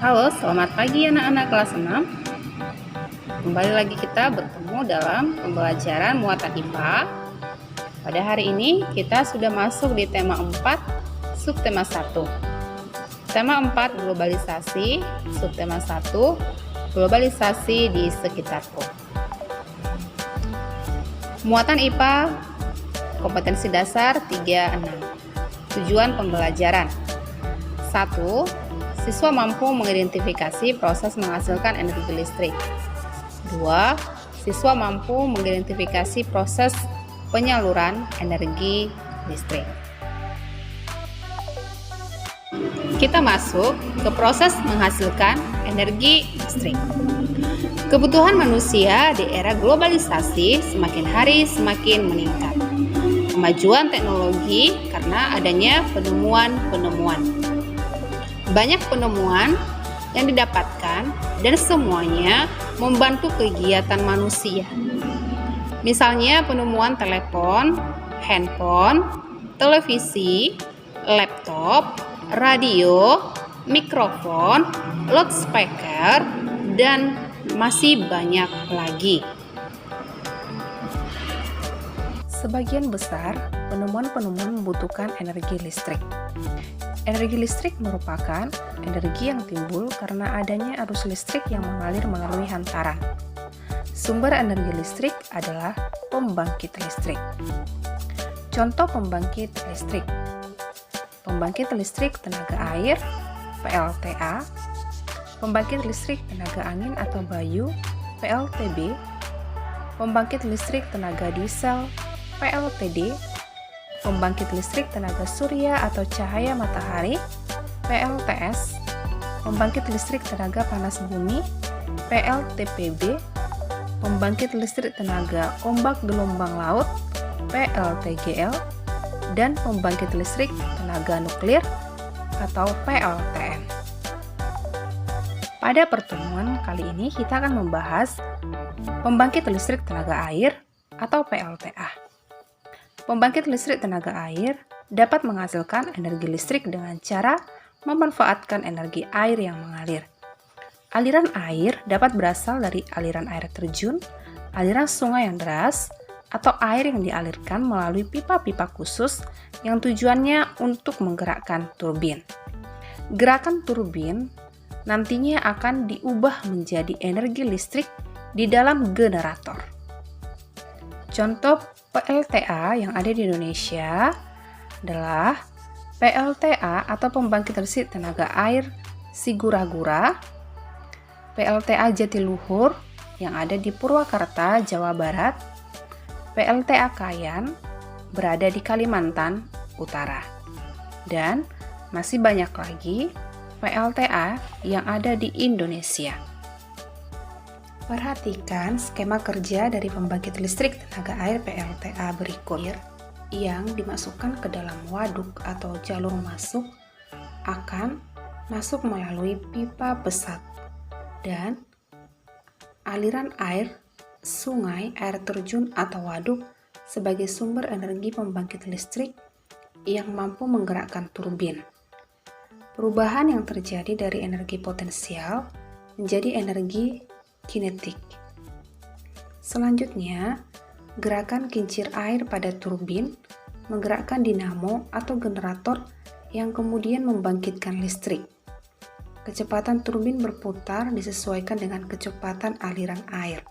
Halo, selamat pagi anak-anak kelas 6. Kembali lagi kita bertemu dalam pembelajaran muatan IPA. Pada hari ini kita sudah masuk di tema 4, subtema 1. Tema 4, globalisasi, subtema 1, globalisasi di sekitarku. Muatan IPA, kompetensi dasar 36. Tujuan pembelajaran. 1. Siswa mampu mengidentifikasi proses menghasilkan energi listrik. 2. Siswa mampu mengidentifikasi proses penyaluran energi listrik. Kita masuk ke proses menghasilkan energi listrik. Kebutuhan manusia di era globalisasi semakin hari semakin meningkat. Kemajuan teknologi karena adanya penemuan-penemuan. Banyak penemuan yang didapatkan dan semuanya membantu kegiatan manusia. Misalnya penemuan telepon, handphone, televisi, laptop, radio, mikrofon, loudspeaker, dan masih banyak lagi. Sebagian besar penemuan-penemuan membutuhkan energi listrik. Energi listrik merupakan energi yang timbul karena adanya arus listrik yang mengalir melalui hantaran. Sumber energi listrik adalah pembangkit listrik. Contoh pembangkit listrik: pembangkit listrik tenaga air (PLTA), pembangkit listrik tenaga angin atau bayu (PLTB), pembangkit listrik tenaga diesel (PLTD), pembangkit listrik tenaga surya atau cahaya matahari (PLTS), pembangkit listrik tenaga panas bumi (PLTPB), pembangkit listrik tenaga ombak gelombang laut (PLTGL), dan pembangkit listrik tenaga nuklir atau PLTN. Pada pertemuan kali ini kita akan membahas pembangkit listrik tenaga air atau PLTA. Pembangkit listrik tenaga air dapat menghasilkan energi listrik dengan cara memanfaatkan energi air yang mengalir. Aliran air dapat berasal dari aliran air terjun, aliran sungai yang deras, atau air yang dialirkan melalui pipa-pipa khusus yang tujuannya untuk menggerakkan turbin. Gerakan turbin nantinya akan diubah menjadi energi listrik di dalam generator. Contoh PLTA yang ada di Indonesia adalah PLTA atau pembangkit listrik tenaga air Sigura-gura, PLTA Jatiluhur yang ada di Purwakarta, Jawa Barat, PLTA Kayan berada di Kalimantan Utara, dan masih banyak lagi PLTA yang ada di Indonesia. Perhatikan skema kerja dari pembangkit listrik tenaga air PLTA berikut. Yang dimasukkan ke dalam waduk atau jalur masuk akan masuk melalui pipa besar dan aliran air sungai, air terjun atau waduk sebagai sumber energi pembangkit listrik yang mampu menggerakkan turbin. Perubahan yang terjadi dari energi potensial menjadi energi kinetik. Selanjutnya, gerakan kincir air pada turbin menggerakkan dinamo atau generator yang kemudian membangkitkan listrik. Kecepatan turbin berputar disesuaikan dengan kecepatan aliran air.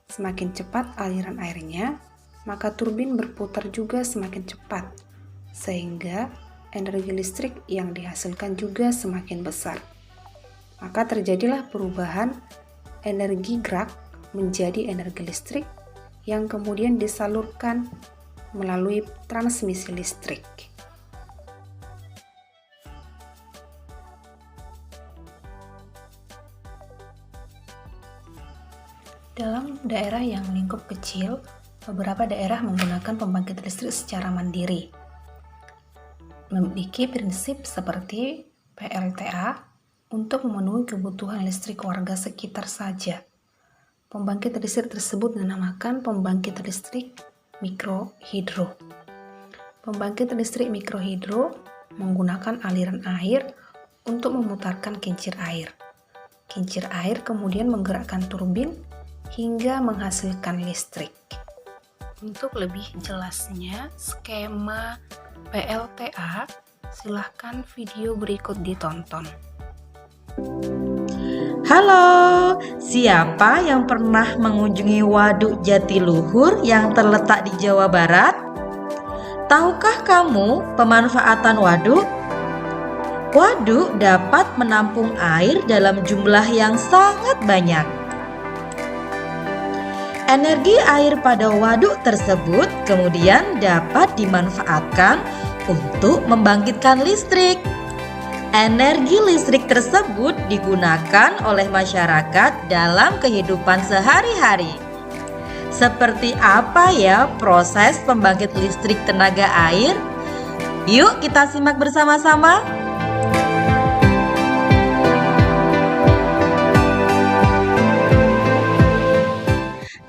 Semakin cepat aliran airnya, maka turbin berputar juga semakin cepat, sehingga energi listrik yang dihasilkan juga semakin besar. Maka terjadilah perubahan energi gerak menjadi energi listrik yang kemudian disalurkan melalui transmisi listrik. Dalam daerah yang lingkup kecil, beberapa daerah menggunakan pembangkit listrik secara mandiri. Memiliki prinsip seperti PLTA untuk memenuhi kebutuhan listrik warga sekitar saja. Pembangkit listrik tersebut dinamakan pembangkit listrik mikrohidro. Pembangkit listrik mikrohidro menggunakan aliran air untuk memutarkan kincir air. Kincir air kemudian menggerakkan turbin hingga menghasilkan listrik. Untuk lebih jelasnya skema PLTA, silahkan video berikut ditonton. Halo, siapa yang pernah mengunjungi Waduk Jatiluhur yang terletak di Jawa Barat? Tahukah kamu pemanfaatan waduk? Waduk dapat menampung air dalam jumlah yang sangat banyak. Energi air pada waduk tersebut kemudian dapat dimanfaatkan untuk membangkitkan listrik. Energi listrik tersebut digunakan oleh masyarakat dalam kehidupan sehari-hari. Seperti apa ya proses pembangkit listrik tenaga air? Yuk kita simak bersama-sama.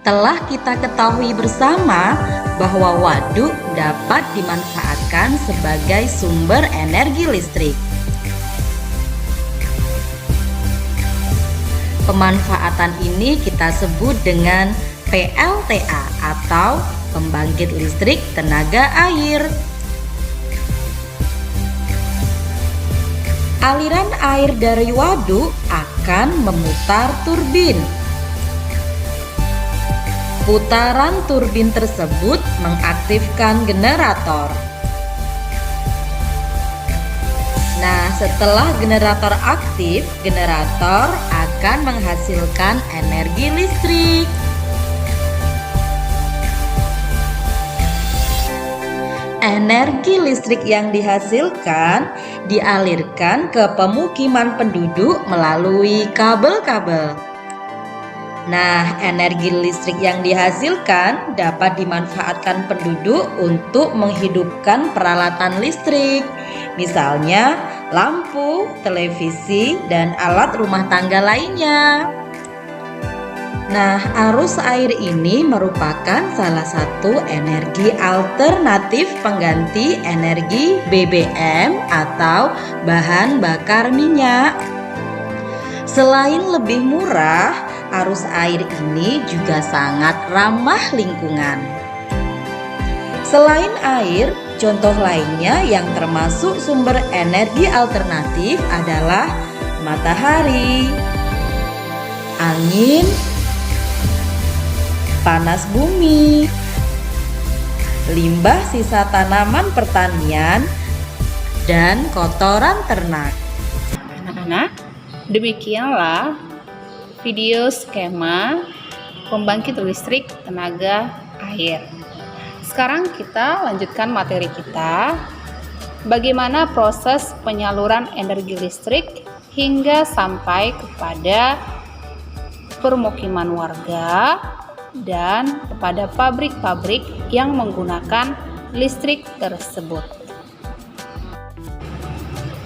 Telah kita ketahui bersama bahwa waduk dapat dimanfaatkan sebagai sumber energi listrik. Pemanfaatan ini kita sebut dengan PLTA atau pembangkit listrik tenaga air. Aliran air dari waduk akan memutar turbin. Putaran turbin tersebut mengaktifkan generator. Nah, setelah generator aktif, generator akan menghasilkan energi listrik. Energi listrik yang dihasilkan dialirkan ke pemukiman penduduk melalui kabel-kabel. Nah, energi listrik yang dihasilkan dapat dimanfaatkan penduduk untuk menghidupkan peralatan listrik, misalnya lampu, televisi, dan alat rumah tangga lainnya. Nah, arus air ini merupakan salah satu energi alternatif pengganti energi BBM atau bahan bakar minyak. Selain lebih murah, arus air ini juga sangat ramah lingkungan. Selain air, contoh lainnya yang termasuk sumber energi alternatif adalah matahari, angin, panas bumi, limbah sisa tanaman pertanian, dan kotoran ternak. Anak-anak, demikianlah video skema pembangkit listrik tenaga air. Sekarang kita lanjutkan materi kita, bagaimana proses penyaluran energi listrik hingga sampai kepada permukiman warga dan kepada pabrik-pabrik yang menggunakan listrik tersebut.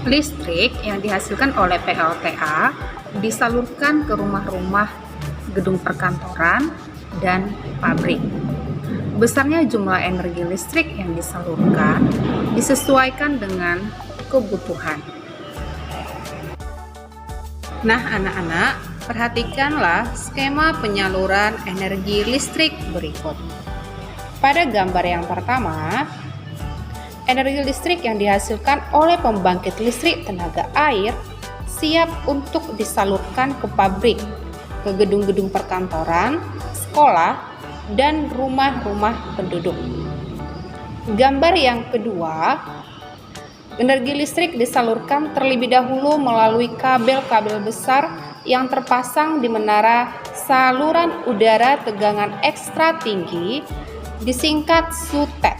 Listrik yang dihasilkan oleh PLTA disalurkan ke rumah-rumah, gedung perkantoran, dan pabrik. Besarnya jumlah energi listrik yang disalurkan disesuaikan dengan kebutuhan. Nah, anak-anak, perhatikanlah skema penyaluran energi listrik berikut. Pada gambar yang pertama, energi listrik yang dihasilkan oleh pembangkit listrik tenaga air siap untuk disalurkan ke pabrik, ke gedung-gedung perkantoran, sekolah, dan rumah-rumah penduduk. Gambar yang kedua, energi listrik disalurkan terlebih dahulu melalui kabel-kabel besar yang terpasang di menara saluran udara tegangan ekstra tinggi, disingkat SUTET.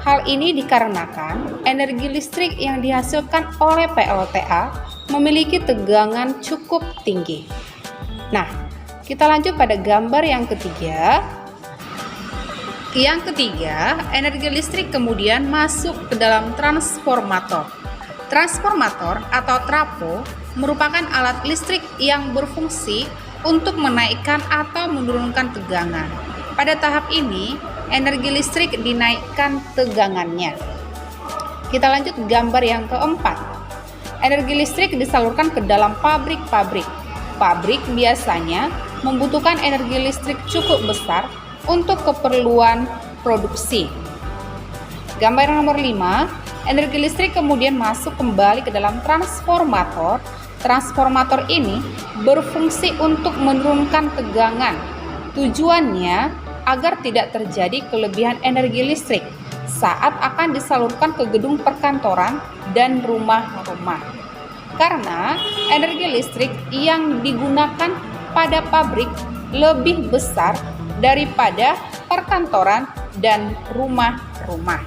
Hal ini dikarenakan energi listrik yang dihasilkan oleh PLTA memiliki tegangan cukup tinggi. Nah, kita lanjut pada gambar yang ketiga. Yang ketiga, energi listrik kemudian masuk ke dalam transformator. Transformator atau trafo merupakan alat listrik yang berfungsi untuk menaikkan atau menurunkan tegangan. Pada tahap ini, energi listrik dinaikkan tegangannya. Kita lanjut gambar yang keempat. energi listrik disalurkan ke dalam pabrik-pabrik. Pabrik biasanya membutuhkan energi listrik cukup besar untuk keperluan produksi. Gambar nomor 5, energi listrik kemudian masuk kembali ke dalam transformator. Transformator ini berfungsi untuk menurunkan tegangan. Tujuannya agar tidak terjadi kelebihan energi listrik saat akan disalurkan ke gedung perkantoran dan rumah-rumah. Karena energi listrik yang digunakan pada pabrik lebih besar daripada perkantoran dan rumah-rumah.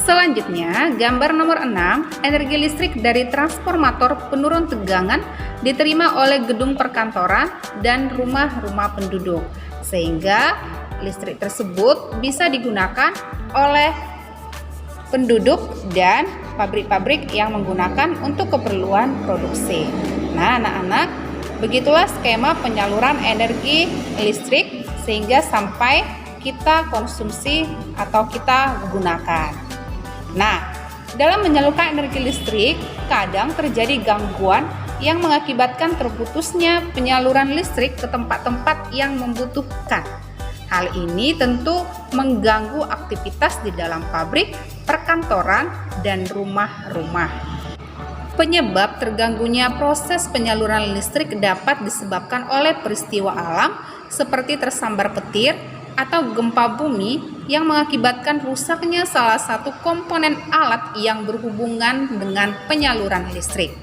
Selanjutnya, gambar nomor 6, energi listrik dari transformator penurun tegangan diterima oleh gedung perkantoran dan rumah-rumah penduduk, sehingga listrik tersebut bisa digunakan oleh penduduk dan pabrik-pabrik yang menggunakan untuk keperluan produksi. Nah, anak-anak, begitulah skema penyaluran energi listrik sehingga sampai kita konsumsi atau kita gunakan. Nah, dalam menyalurkan energi listrik, kadang terjadi gangguan yang mengakibatkan terputusnya penyaluran listrik ke tempat-tempat yang membutuhkan. Hal ini tentu mengganggu aktivitas di dalam pabrik, perkantoran, dan rumah-rumah. Penyebab terganggunya proses penyaluran listrik dapat disebabkan oleh peristiwa alam seperti tersambar petir atau gempa bumi yang mengakibatkan rusaknya salah satu komponen alat yang berhubungan dengan penyaluran listrik.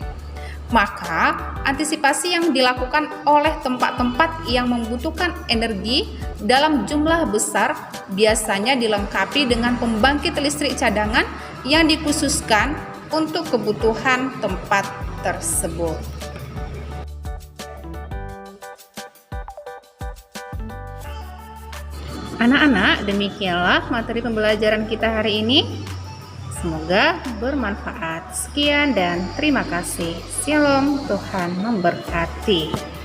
Maka, antisipasi yang dilakukan oleh tempat-tempat yang membutuhkan energi dalam jumlah besar biasanya dilengkapi dengan pembangkit listrik cadangan yang dikhususkan untuk kebutuhan tempat tersebut. Anak-anak, demikianlah materi pembelajaran kita hari ini. Semoga bermanfaat. Sekian dan terima kasih. Shalom, Tuhan memberkati.